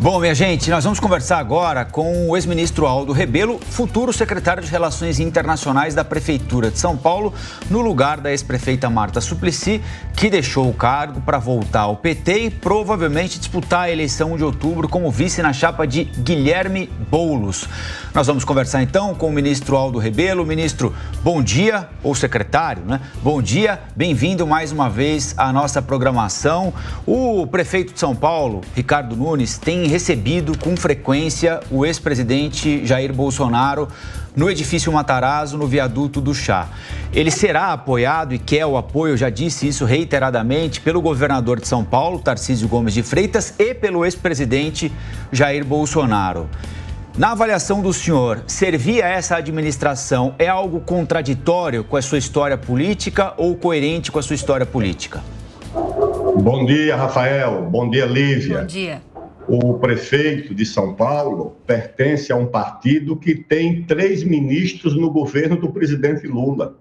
Bom, minha gente, nós vamos conversar agora com o ex-ministro Aldo Rebelo, futuro secretário de Relações Internacionais da Prefeitura de São Paulo, no lugar da ex-prefeita Marta Suplicy, que deixou o cargo para voltar ao PT e provavelmente disputar a eleição de outubro como vice na chapa de Guilherme Boulos. Nós vamos conversar então com o ministro Aldo Rebelo. Ministro, bom dia, ou secretário, né? Bom dia, bem-vindo mais uma vez à nossa programação. O prefeito de São Paulo, Ricardo Nunes, tem recebido com frequência o ex-presidente Jair Bolsonaro no edifício Matarazzo, no viaduto do Chá. Ele será apoiado e quer o apoio, já disse isso reiteradamente, pelo governador de São Paulo, Tarcísio Gomes de Freitas, e pelo ex-presidente Jair Bolsonaro. Na avaliação do senhor, servir a essa administração é algo contraditório com a sua história política ou coerente com a sua história política? Bom dia, Rafael. Bom dia, Lívia. Bom dia. O prefeito de São Paulo pertence a um partido que tem 3 ministros no governo do presidente Lula.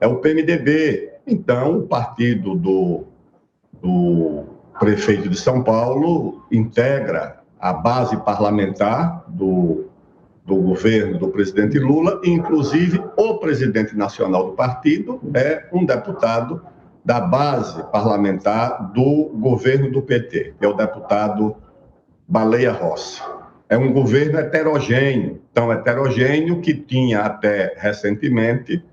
É o PMDB. Então, o partido do prefeito de São Paulo integra a base parlamentar do governo do presidente Lula, e, inclusive, o presidente nacional do partido é um deputado da base parlamentar do governo do PT, que é o deputado Baleia Rossi. É um governo heterogêneo, tão heterogêneo que tinha até recentemente,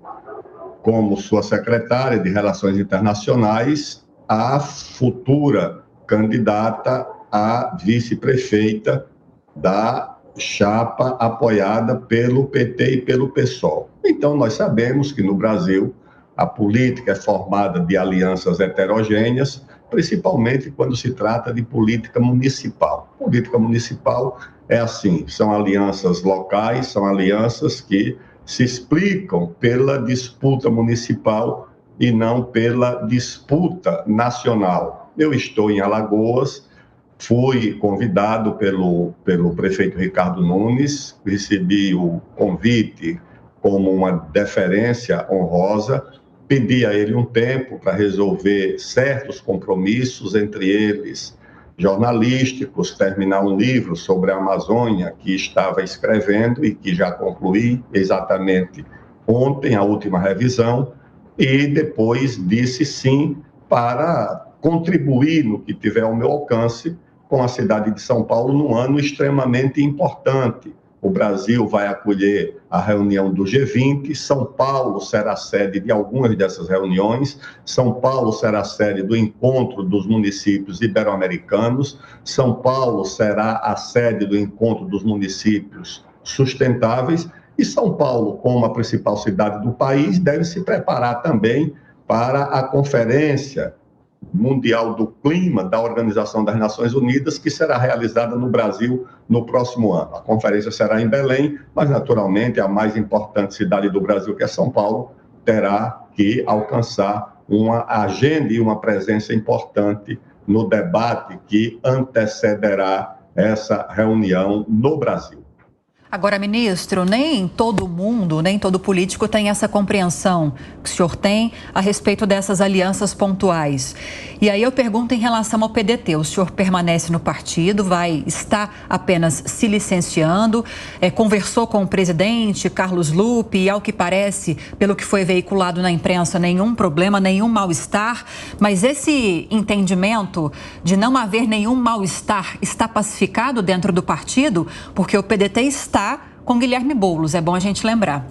como sua secretária de Relações Internacionais, a futura candidata a vice-prefeita da chapa apoiada pelo PT e pelo PSOL. Então, nós sabemos que no Brasil a política é formada de alianças heterogêneas, principalmente quando se trata de política municipal. Política municipal é assim, são alianças locais, são alianças que se explicam pela disputa municipal e não pela disputa nacional. Eu estou em Alagoas, fui convidado pelo prefeito Ricardo Nunes, recebi o convite como uma deferência honrosa, pedi a ele um tempo para resolver certos compromissos, entre eles jornalísticos, terminar um livro sobre a Amazônia que estava escrevendo e que já concluí exatamente ontem, a última revisão, e depois disse sim para contribuir no que tiver ao meu alcance com a cidade de São Paulo num ano extremamente importante. O Brasil vai acolher a reunião do G20, São Paulo será sede de algumas dessas reuniões, São Paulo será sede do Encontro dos Municípios Ibero-Americanos, São Paulo será a sede do Encontro dos Municípios Sustentáveis, e São Paulo, como a principal cidade do país, deve se preparar também para a Conferência Mundial do Clima da Organização das Nações Unidas, que será realizada no Brasil no próximo ano. A conferência será em Belém, mas naturalmente a mais importante cidade do Brasil, que é São Paulo, terá que alcançar uma agenda e uma presença importante no debate que antecederá essa reunião no Brasil. Agora, ministro, nem todo mundo, nem todo político tem essa compreensão que o senhor tem a respeito dessas alianças pontuais. E aí eu pergunto em relação ao PDT. O senhor permanece no partido, vai estar apenas se licenciando, conversou com o presidente Carlos Lupe e, ao que parece, pelo que foi veiculado na imprensa, nenhum problema, nenhum mal-estar. Mas esse entendimento de não haver nenhum mal-estar está pacificado dentro do partido? Porque o PDT está com Guilherme Boulos, é bom a gente lembrar.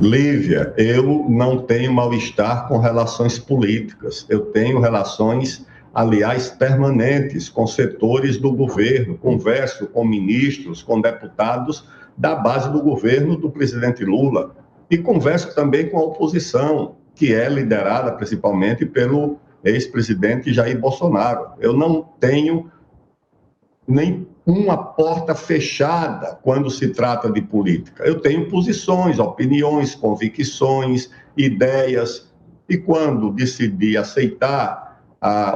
Lívia, eu não tenho mal-estar com relações políticas. Eu tenho relações, aliás, permanentes com setores do governo. Converso com ministros, com deputados da base do governo do presidente Lula. E converso também com a oposição, que é liderada principalmente pelo ex-presidente Jair Bolsonaro. Eu não tenho nem uma porta fechada quando se trata de política. Eu tenho posições, opiniões, convicções, ideias, e quando decidi aceitar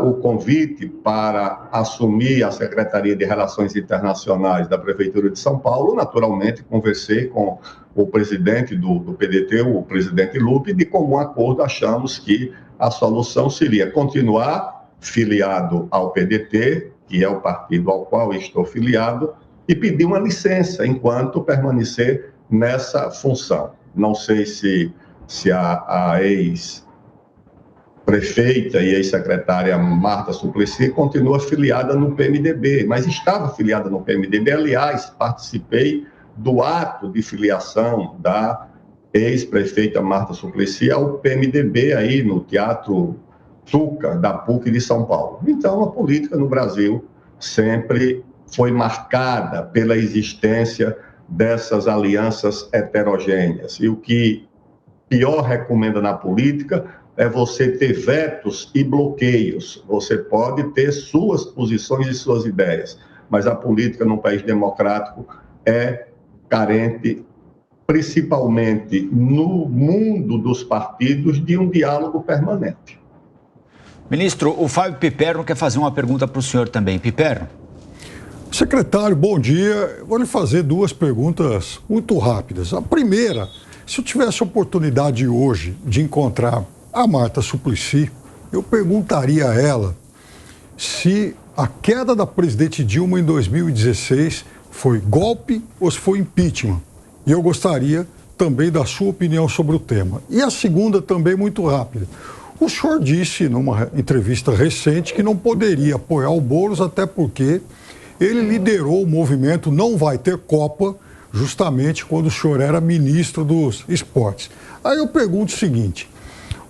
o convite para assumir a Secretaria de Relações Internacionais da Prefeitura de São Paulo, naturalmente conversei com o presidente do PDT, o presidente Lupe, e de comum acordo achamos que a solução seria continuar filiado ao PDT, que é o partido ao qual estou filiado, e pedi uma licença enquanto permanecer nessa função. Não sei se a ex-prefeita e ex-secretária Marta Suplicy continua filiada no PMDB, mas estava filiada no PMDB. Aliás, participei do ato de filiação da ex-prefeita Marta Suplicy ao PMDB aí no Teatro Tuca, da PUC de São Paulo. Então, a política no Brasil sempre foi marcada pela existência dessas alianças heterogêneas. E o que pior recomenda na política é você ter vetos e bloqueios. Você pode ter suas posições e suas ideias, mas a política num país democrático é carente, principalmente no mundo dos partidos, de um diálogo permanente. Ministro, o Fábio Piperno quer fazer uma pergunta para o senhor também. Piperno. Secretário, bom dia. Vou lhe fazer duas perguntas muito rápidas. A primeira, se eu tivesse a oportunidade hoje de encontrar a Marta Suplicy, eu perguntaria a ela se a queda da presidente Dilma em 2016 foi golpe ou se foi impeachment. E eu gostaria também da sua opinião sobre o tema. E a segunda também muito rápida. O senhor disse numa entrevista recente que não poderia apoiar o Boulos, até porque ele liderou o movimento Não Vai Ter Copa, justamente quando o senhor era ministro dos esportes. Aí eu pergunto o seguinte: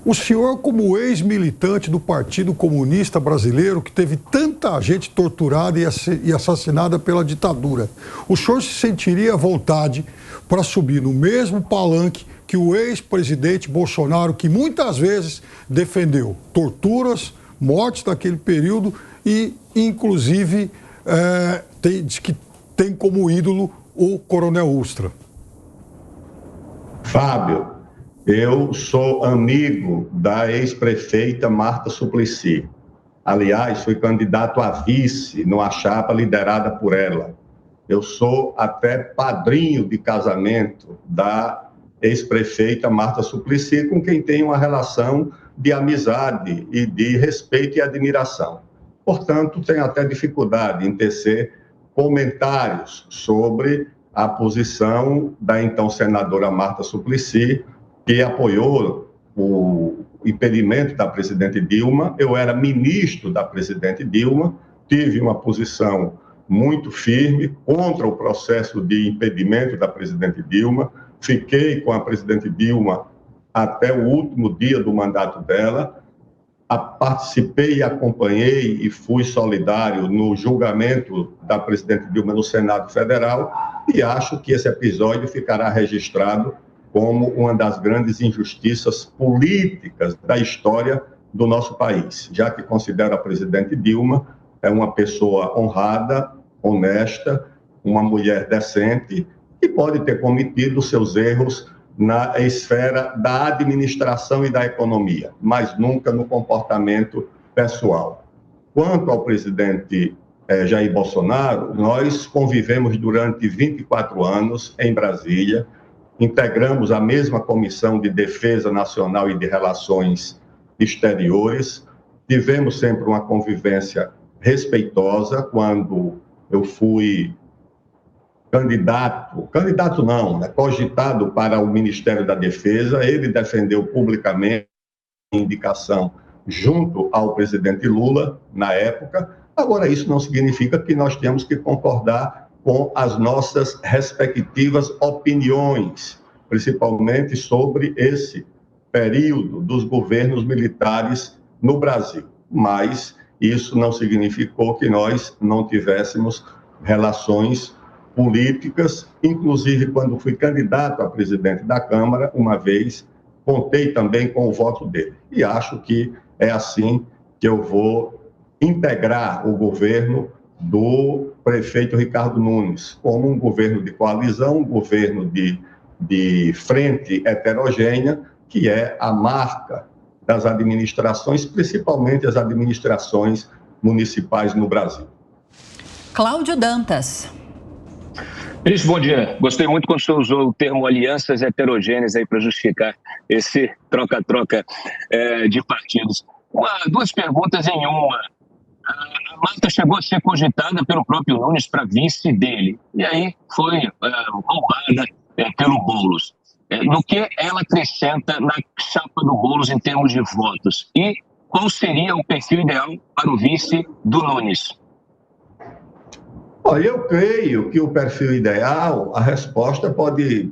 o senhor, como ex-militante do Partido Comunista Brasileiro, que teve tanta gente torturada e assassinada pela ditadura, o senhor se sentiria à vontade para subir no mesmo palanque que o ex-presidente Bolsonaro, que muitas vezes defendeu torturas, mortes daquele período e, inclusive, diz que tem como ídolo o Coronel Ustra? Fábio, eu sou amigo da ex-prefeita Marta Suplicy. Aliás, fui candidato a vice numa chapa liderada por ela. Eu sou até padrinho de casamento da ex-prefeita Marta Suplicy, com quem tenho uma relação de amizade e de respeito e admiração. Portanto, tenho até dificuldade em tecer comentários sobre a posição da então senadora Marta Suplicy, que apoiou o impedimento da presidente Dilma. Eu era ministro da presidente Dilma, tive uma posição muito firme contra o processo de impedimento da presidente Dilma, fiquei com a presidente Dilma até o último dia do mandato dela, participei e acompanhei e fui solidário no julgamento da presidente Dilma no Senado Federal e acho que esse episódio ficará registrado como uma das grandes injustiças políticas da história do nosso país, já que considero a presidente Dilma uma pessoa honrada, honesta, uma mulher decente, que pode ter cometido seus erros na esfera da administração e da economia, mas nunca no comportamento pessoal. Quanto ao presidente Jair Bolsonaro, nós convivemos durante 24 anos em Brasília, integramos a mesma Comissão de Defesa Nacional e de Relações Exteriores, tivemos sempre uma convivência respeitosa. Quando eu fui cogitado para o Ministério da Defesa, ele defendeu publicamente a indicação junto ao presidente Lula, na época. Agora, isso não significa que nós temos que concordar com as nossas respectivas opiniões, principalmente sobre esse período dos governos militares no Brasil. Mas isso não significou que nós não tivéssemos relações políticas, inclusive quando fui candidato a presidente da Câmara, uma vez, contei também com o voto dele. E acho que é assim que eu vou integrar o governo do prefeito Ricardo Nunes, como um governo de coalizão, um governo de frente heterogênea, que é a marca das administrações, principalmente as administrações municipais no Brasil. Cláudio Dantas. Ministro, bom dia. Gostei muito quando o senhor usou o termo alianças heterogêneas aí para justificar esse troca-troca de partidos. Duas perguntas em uma. A Marta chegou a ser cogitada pelo próprio Nunes para vice dele, e aí foi roubada pelo Boulos. No que ela acrescenta na chapa do Boulos em termos de votos? E qual seria o perfil ideal para o vice do Nunes? Olha, eu creio que o perfil ideal, a resposta pode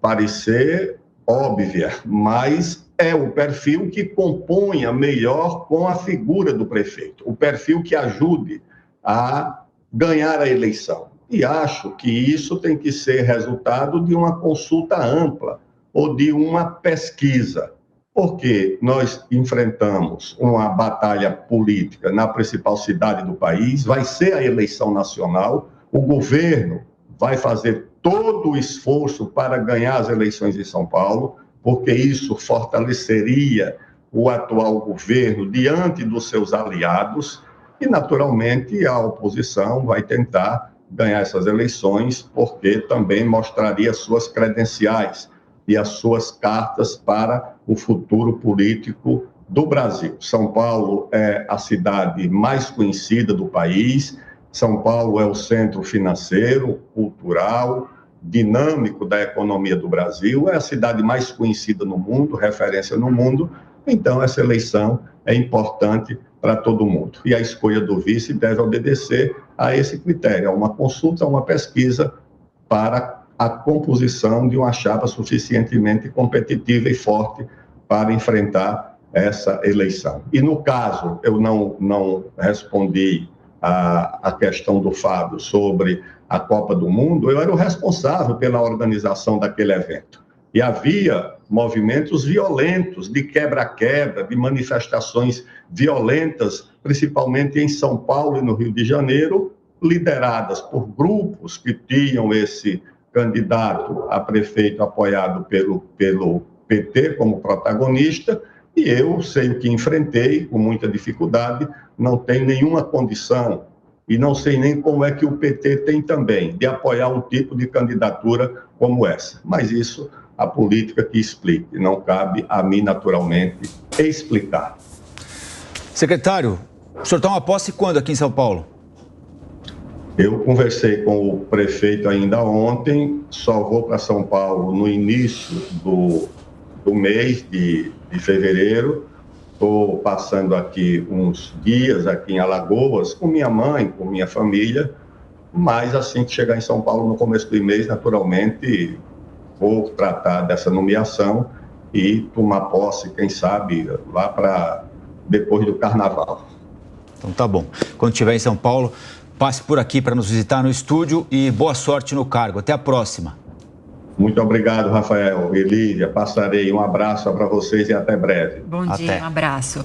parecer óbvia, mas é o perfil que componha melhor com a figura do prefeito, o perfil que ajude a ganhar a eleição. E acho que isso tem que ser resultado de uma consulta ampla ou de uma pesquisa, porque nós enfrentamos uma batalha política na principal cidade do país, vai ser a eleição nacional, o governo vai fazer todo o esforço para ganhar as eleições em São Paulo, porque isso fortaleceria o atual governo diante dos seus aliados e, naturalmente, a oposição vai tentar ganhar essas eleições, porque também mostraria suas credenciais e as suas cartas para o futuro político do Brasil. São Paulo é a cidade mais conhecida do país, São Paulo é o centro financeiro, cultural, dinâmico da economia do Brasil, é a cidade mais conhecida no mundo, referência no mundo, então essa eleição é importante para todo mundo. E a escolha do vice deve obedecer a esse critério, a uma consulta, a uma pesquisa para a composição de uma chapa suficientemente competitiva e forte para enfrentar essa eleição. E no caso, eu não respondi a questão do Fábio sobre a Copa do Mundo, eu era o responsável pela organização daquele evento. E havia movimentos violentos, de quebra-quebra, de manifestações violentas, principalmente em São Paulo e no Rio de Janeiro, lideradas por grupos que tinham esse candidato a prefeito apoiado pelo PT como protagonista, e eu sei o que enfrentei com muita dificuldade, não tenho nenhuma condição e não sei nem como é que o PT tem também de apoiar um tipo de candidatura como essa. Mas isso a política que explique, não cabe a mim naturalmente explicar. Secretário, o senhor toma posse quando aqui em São Paulo? Eu conversei com o prefeito ainda ontem, só vou para São Paulo no início do mês de fevereiro. Estou passando aqui uns dias aqui em Alagoas com minha mãe, com minha família, mas assim que chegar em São Paulo no começo do mês, naturalmente, vou tratar dessa nomeação e tomar posse, quem sabe, lá para depois do Carnaval. Então tá bom. Quando estiver em São Paulo, passe por aqui para nos visitar no estúdio e boa sorte no cargo. Até a próxima. Muito obrigado, Rafael e Lívia. Passarei um abraço para vocês e até breve. Bom dia, um abraço.